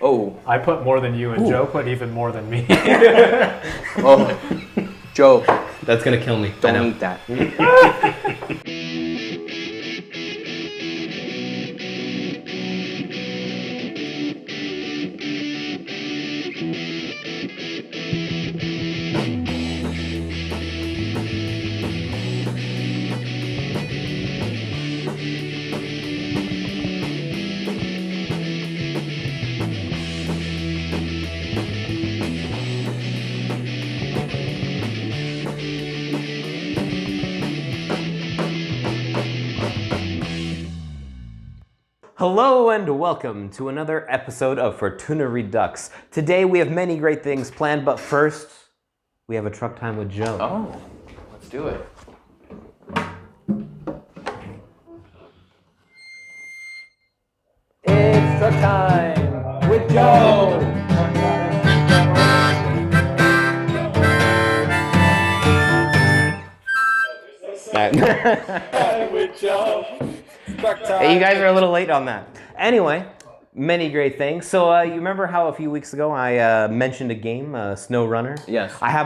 Oh. I put more than you, and Joe put even more than me. Oh. Joe. That's gonna kill me. Don't eat that. Hello and welcome to another episode of Fortuna Redux. Today we have many great things planned, but first we have a truck time with Joe. Oh, let's do it. It's truck time with Joe. Hey, you guys are a little late on that. Anyway, many great things. So you remember how a few weeks ago I mentioned a game, Snow Runner? Yes. I have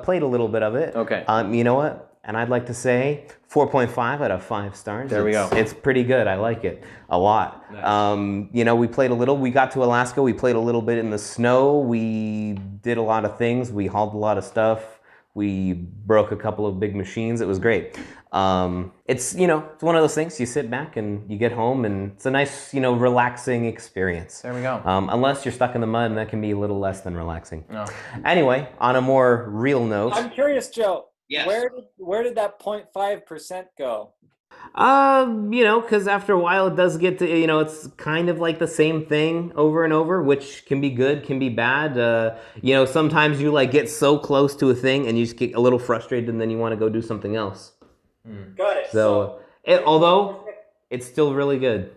played a little bit of it. Okay. You know what? And I'd like to say 4.5 out of 5 stars. There we go. It's pretty good. I like it a lot. Nice. You know, we played a little. We got to Alaska. We played a little bit in the snow. We did a lot of things. We hauled a lot of stuff. We broke a couple of big machines. It was great. It's, you know, it's one of those things. You sit back and you get home, and it's a nice, you know, relaxing experience. There we go. Unless you're stuck in the mud, and that can be a little less than relaxing. No. Anyway, on a more real note. I'm curious, Joe. Yes. Where did that 0.5% go? You know, because after a while it does get to, you know, it's kind of like the same thing over and over, which can be good, can be bad. You know, sometimes you like get so close to a thing and you just get a little frustrated and then you want to go do something else. Got it. So, although it's still really good.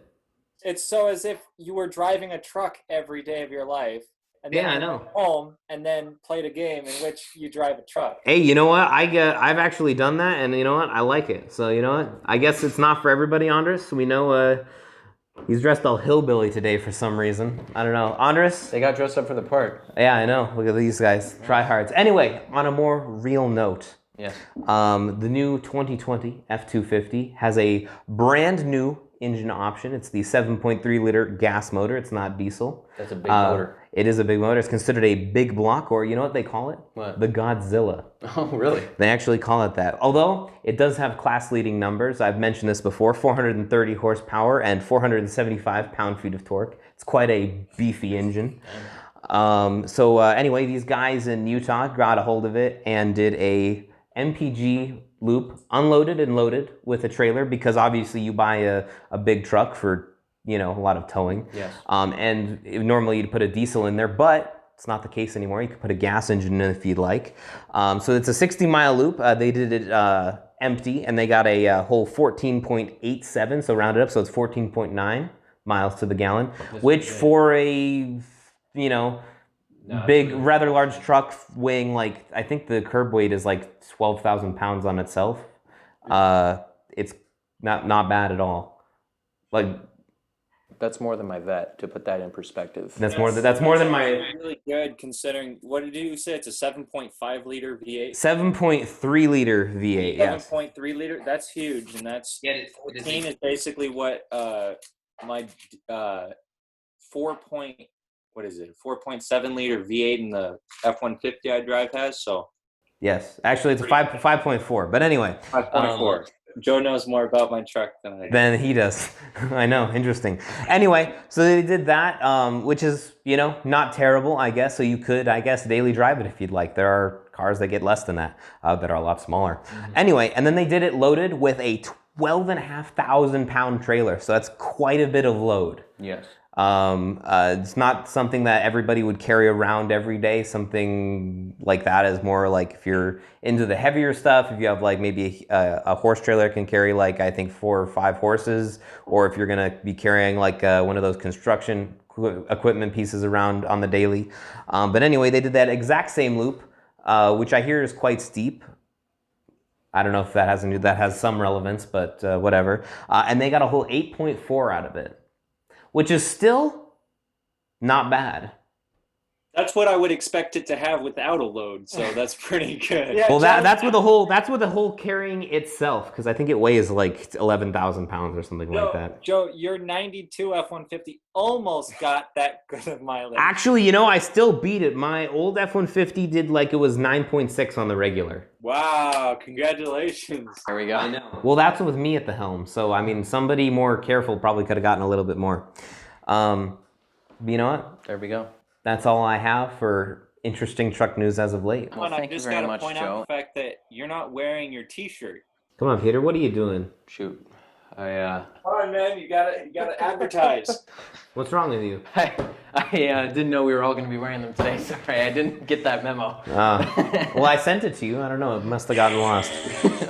It's so as if you were driving a truck every day of your life. And then Yeah, I you know. went home and then played a game in which you drive a truck. Hey, you know what? I've actually done that, and you know what? I like it. So you know what? I guess it's not for everybody, Andres. We know he's dressed all hillbilly today for some reason. I don't know, Andres. They got dressed up for the part. Yeah, I know. Look at these guys, tryhards. Anyway, on a more real note, Yes. the new 2020 F250 has a brand new engine option. It's the 7.3 liter gas motor. It's not diesel. That's a big motor. It is a big motor. It's considered a big block, or you know what they call it? What? The Godzilla. Oh, really? They actually call it that. Although it does have class-leading numbers. I've mentioned this before, 430 horsepower and 475 pound-feet of torque. It's quite a beefy engine. Anyway, these guys in Utah got a hold of it and did a MPG loop, unloaded and loaded with a trailer, because obviously you buy a big truck for, you know, a lot of towing. Yes. And normally you'd put a diesel in there, but it's not the case anymore. You could put a gas engine in if you'd like. So it's a 60-mile loop. They did it empty, and they got a whole 14.87, so rounded up, so it's 14.9 miles to the gallon, which for a, you know, big, rather large truck weighing like, I think the curb weight is like 12,000 pounds on itself. It's not bad at all. Like, That's more than my vet, to put that in perspective. that's more than my Really good considering, what did you say? It's a 7.5 liter V8? 7.3 liter V8. Yes. 7.3 liter? That's huge. And that's 14 is basically what my 4.7 liter V8 in the F-150 I drive has. So Yes. Actually, it's a 5.4. But anyway. 5.4. Joe knows more about my truck than I do. Than he does. I know. Interesting. Anyway, so they did that, which is, you know, not terrible, I guess. So you could, I guess, daily drive it if you'd like. There are cars that get less than that, that are a lot smaller. Anyway, and then they did it loaded with a 12,500 pound trailer. So that's quite a bit of load. Yes. It's not something that everybody would carry around every day. Something like that is more like if you're into the heavier stuff, if you have like maybe a horse trailer can carry like, I think 4 or 5 horses, or if you're going to be carrying like one of those construction equipment pieces around on the daily. But anyway, they did that exact same loop, which I hear is quite steep. I don't know if that has some relevance, but whatever. And they got a whole 8.4 out of it, which is still not bad. That's what I would expect it to have without a load, so that's pretty good. Yeah. Well, Joe, that's with the whole carrying itself, because I think it weighs like 11,000 pounds or something like that. Joe, your 92 F-150 almost got that good of mileage. Actually, you know, I still beat it. My old F-150 did like it was 9.6 on the regular. Wow, congratulations. There we go. I know. Well, that's with me at the helm. So, I mean, somebody more careful probably could have gotten a little bit more. You know what? There we go. That's all I have for interesting truck news as of late. Well, I thank you just very gotta much, point Joe. out the fact that you're not wearing your T-shirt. Come on, Peter. What are you doing? Shoot. Come on, man, you gotta advertise. What's wrong with you? I didn't know we were all going to be wearing them today. Sorry, I didn't get that memo. Well, I sent it to you. I don't know. It must have gotten lost.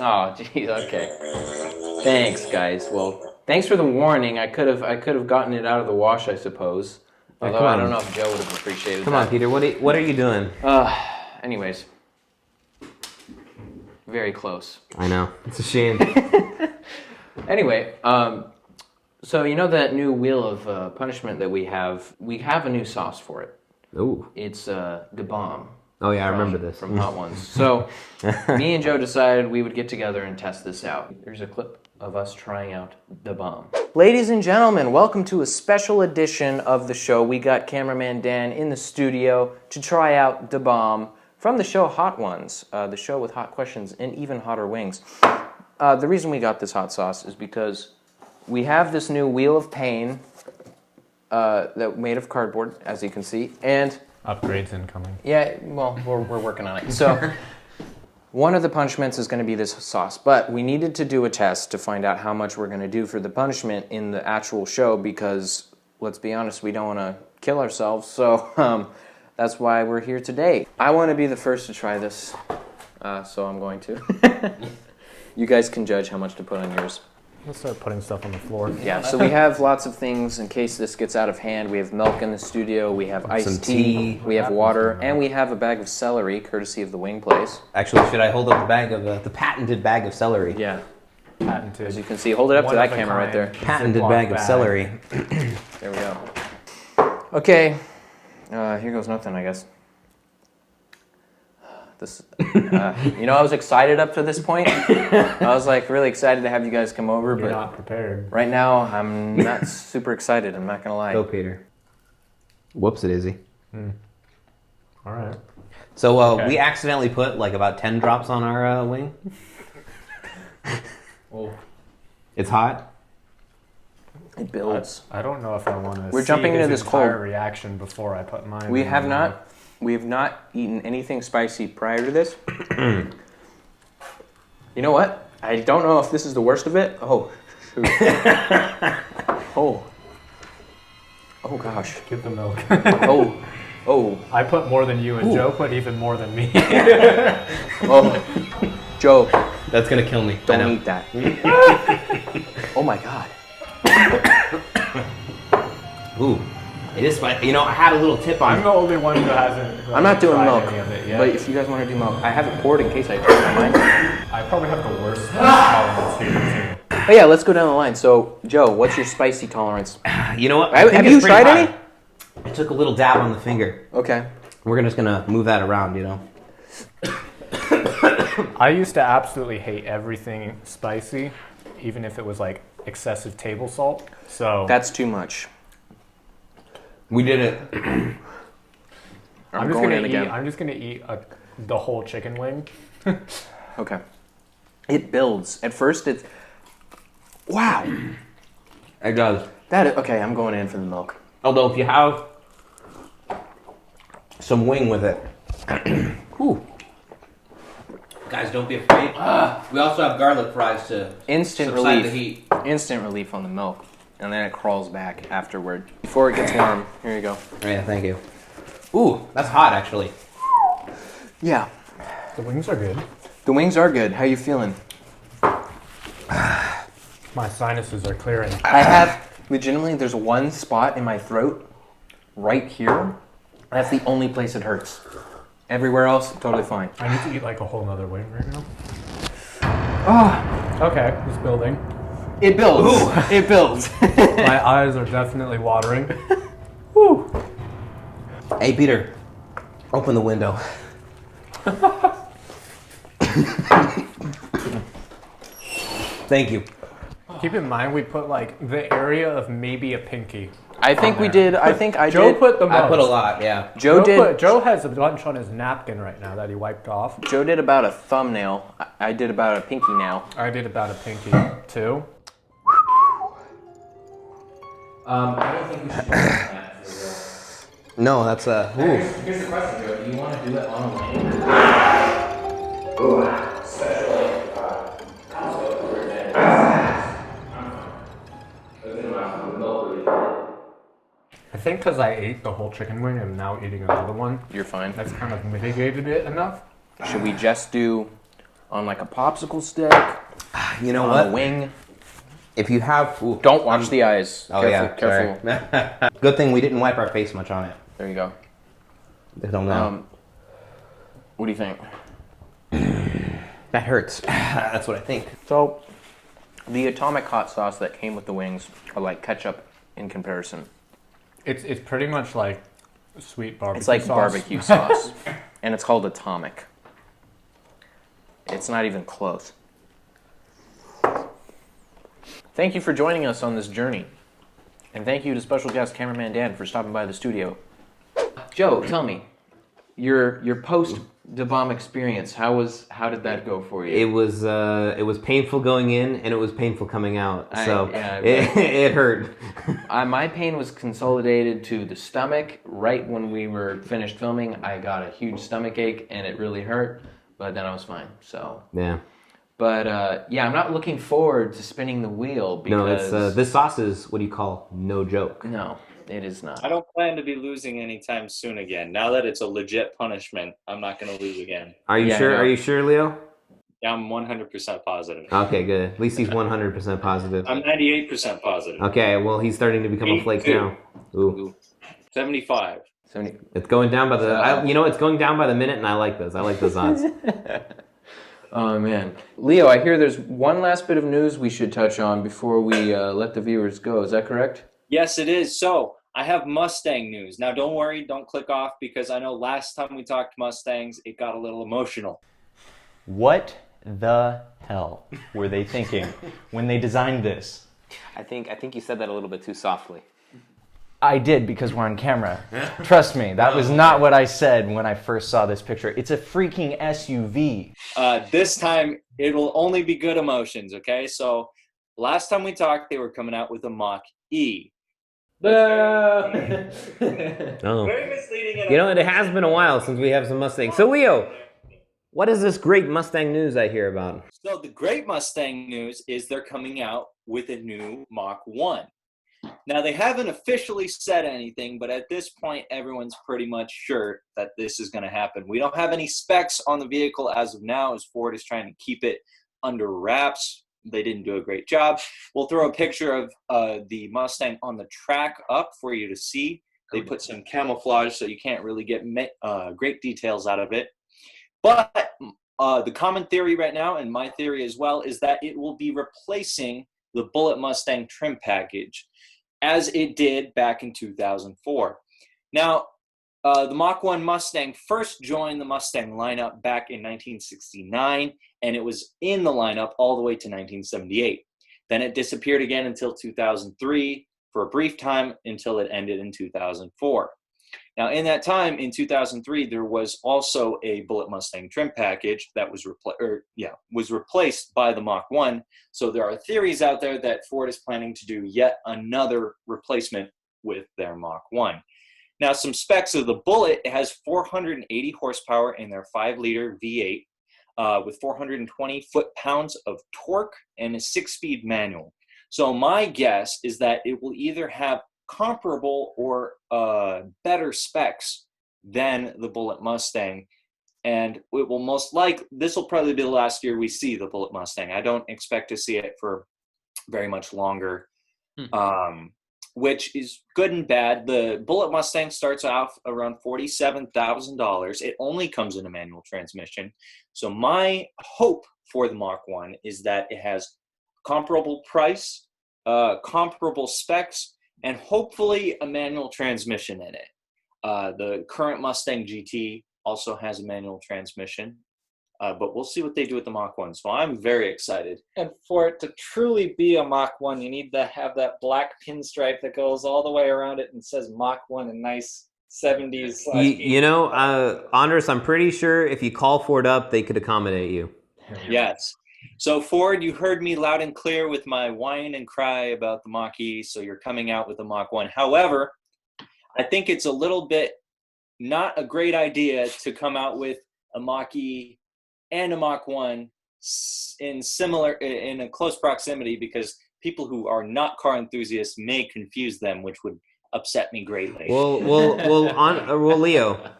Oh, geez. Okay. Thanks, guys. Well, thanks for the warning. I could have gotten it out of the wash, I suppose. Although come I on. don't know if Joe would have appreciated Come that. on, Peter. What are you doing? Anyways. Very close. I know. It's a shame. Anyway, so you know that new wheel of punishment that we have? We have a new sauce for it. Ooh. It's the bomb. Oh, yeah, I remember this. From Hot Ones. So me and Joe decided we would get together and test this out. There's a clip of us trying out the bomb. Ladies and gentlemen, welcome to a special edition of the show. We got cameraman Dan in the studio to try out the bomb from the show Hot Ones, the show with hot questions and even hotter wings. The reason we got this hot sauce is because we have this new Wheel of Pain that made of cardboard, as you can see, and upgrades incoming. yeah, well, we're working on it. So one of the punishments is going to be this sauce, but we needed to do a test to find out how much we're going to do for the punishment in the actual show because, let's be honest, we don't want to kill ourselves. So that's why we're here today. I want to be the first to try this, so I'm going to. You guys can judge how much to put on yours. Let's start putting stuff on the floor. Yeah, so we have lots of things in case this gets out of hand. We have milk in the studio, we have iced tea, we have water, and we have a bag of celery, courtesy of the Wing Place. Actually, should I hold up the bag of the patented bag of celery? Yeah, Patented. as you can see, hold it up to One that of a camera right there. kind. Patented Ziploc bag of bag. celery. There we go. Okay, here goes nothing, I guess. This, you know, I was excited up to this point. I was like really excited to have you guys come over, You're but not prepared. right now I'm not super excited. I'm not gonna lie. Go, Peter. Whoops, it is. All right. So Okay. we accidentally put like about 10 drops on our wing. Well, It's hot. It builds. I don't know if I want to. We're jumping into this cold. reaction before I put mine. We in have my not. mouth. We have not eaten anything spicy prior to this. You know what? I don't know if this is the worst of it. Oh, shoot. Oh gosh. Get the milk. Oh, I put more than you, and Joe put even more than me. oh. Joe, That's gonna kill me. don't eat that. Oh my God. Ooh, it is spicy. You know, I had a little tip I'm on the only one who hasn't. I'm not doing tried milk, any of it yet. but if you guys want to do milk, I have it poured in case I change my mind. I probably have the worst tolerance here too. But yeah, let's go down the line. So, Joe, what's your spicy tolerance? You know what? Have think you it's pretty tried high. any? I took a little dab on the finger. Okay. We're just gonna move that around, you know. I used to absolutely hate everything spicy, even if it was like excessive table salt. So That's too much. We did it. I'm going in again. I'm just gonna eat the whole chicken wing. Okay. It builds. At first, it's... Wow. It does. Okay, I'm going in for the milk. Although if you have some wing with it. Whew. Guys, don't be afraid. We also have garlic fries to Instant subside relief. the heat. Instant relief on the milk. And then it crawls back afterward. Before it gets warm. Here you go. Yeah, thank you. Ooh, that's hot actually. Yeah. The wings are good. The wings are good. How you feeling? My sinuses are clearing. I have... Legitimately, there's one spot in my throat. Right here. That's the only place it hurts. Everywhere else, totally fine. I need to eat like a whole nother wing right now. Oh, Okay, it's building. it builds. It builds. My eyes are definitely watering. Woo. Hey, Peter, open the window. Thank you. Keep in mind, we put like the area of maybe a pinky. I think we did. I think I Joe did. put the most. I put a lot, yeah. Joe has a bunch on his napkin right now that he wiped off. Joe did about a thumbnail. I did about a pinky nail. I did about a pinky too. I don't think we should do that for real. No, that's ooh. Here's the question, Joe. Do you want to do it on a wing? Ooh, especially I think because I ate the whole chicken wing and I'm now eating another one, You're fine. that's kind of mitigated it enough. Should we just do on like a popsicle stick? You know On what? a wing? If you have, ooh. Don't watch the eyes. Oh Careful, yeah, careful. sorry. Good thing we didn't wipe our face much on it. There you go. I don't know. What do you think? That hurts. That's what I think. So, the atomic hot sauce that came with the wings are like ketchup in comparison. It's pretty much like sweet barbecue It's like sauce. barbecue sauce, and it's called atomic. It's not even close. Thank you for joining us on this journey, and thank you to special guest cameraman Dan for stopping by the studio. Joe, tell me, your post bomb experience. How did that go for you? It was painful going in and it was painful coming out. So yeah, it hurt. My pain was consolidated to the stomach. Right when we were finished filming, I got a huge stomach ache and it really hurt, but then I was fine. So, Yeah. but yeah, I'm not looking forward to spinning the wheel because No, it's this sauce is what do you call no joke. no, it is I not. don't plan to be losing anytime soon again. Now that it's a legit punishment, I'm not going to lose again. Are you Yeah, sure? no. Are you sure, Leo? Yeah, I'm 100% positive. Okay, good. At least he's 100% positive. I'm 98% positive. Okay, well he's starting to become a flake 82. now. Ooh. 75. It's going down by the it's going down by the minute and I like those. I like those odds. Oh man, Leo, I hear there's one last bit of news we should touch on before we let the viewers go. Is that correct? Yes, it is. So I have Mustang news. Now, don't worry, don't click off because I know last time we talked Mustangs, it got a little emotional. What the hell were they thinking when they designed this? I think you said that a little bit too softly. I did because we're on camera. Trust me, that was not what I said when I first saw this picture. It's a freaking SUV. This time, it'll only be good emotions, okay? So last time we talked, they were coming out with a Mach-E. Oh. Very misleading. You know, it has been a while since we have some Mustangs. So Leo, what is this great Mustang news I hear about? So the great Mustang news is they're coming out with a new Mach-1. Now, they haven't officially said anything, but at this point, everyone's pretty much sure that this is going to happen. We don't have any specs on the vehicle as of now, as Ford is trying to keep it under wraps. They didn't do a great job. We'll throw a picture of the Mustang on the track up for you to see. They put some camouflage so you can't really get great details out of it. But the common theory right now, and my theory as well, is that it will be replacing the Bullitt Mustang trim package, as it did back in 2004. Now, the Mach-1 Mustang first joined the Mustang lineup back in 1969, and it was in the lineup all the way to 1978. Then it disappeared again until 2003 for a brief time until it ended in 2004. Now, in that time, in 2003, there was also a Bullitt Mustang trim package that was replaced by the Mach-1. So there are theories out there that Ford is planning to do yet another replacement with their Mach-1. Now, some specs of the Bullitt: it has 480 horsepower in their 5-liter V8 with 420 foot-pounds of torque and a 6-speed manual. So my guess is that it will either have comparable or better specs than the Bullitt Mustang, and it will this will probably be the last year we see the Bullitt Mustang. I don't expect to see it for very much longer, which is good and bad. The Bullitt Mustang starts off around $47,000. It only comes in a manual transmission. So my hope for the Mach-1 is that it has comparable price, comparable specs, and hopefully a manual transmission in it. The current Mustang GT also has a manual transmission, but we'll see what they do with the Mach 1. So I'm very excited. And for it to truly be a Mach 1, you need to have that black pinstripe that goes all the way around it and says Mach 1 in nice 70s. You know, Andres, I'm pretty sure if you call Ford up, they could accommodate you. Yes. So Ford, you heard me loud and clear with my whine and cry about the Mach-E, so you're coming out with the Mach 1. However, I think it's a little bit not a great idea to come out with a Mach-E and a Mach 1 in a close proximity, because people who are not car enthusiasts may confuse them, which would upset me greatly. Well, Leo,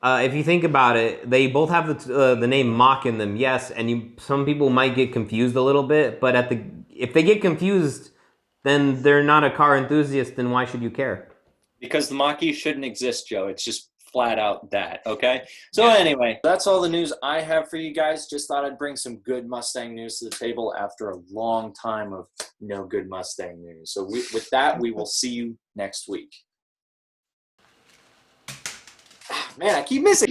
if you think about it, they both have the name Mach in them, yes, and some people might get confused a little bit, but if they get confused, then they're not a car enthusiast, then why should you care? Because the Mach-E shouldn't exist, Joe. It's just flat out that, okay? So anyway, that's all the news I have for you guys. Just thought I'd bring some good Mustang news to the table after a long time of no good Mustang news. So with that, we will see you next week. Man, I keep missing.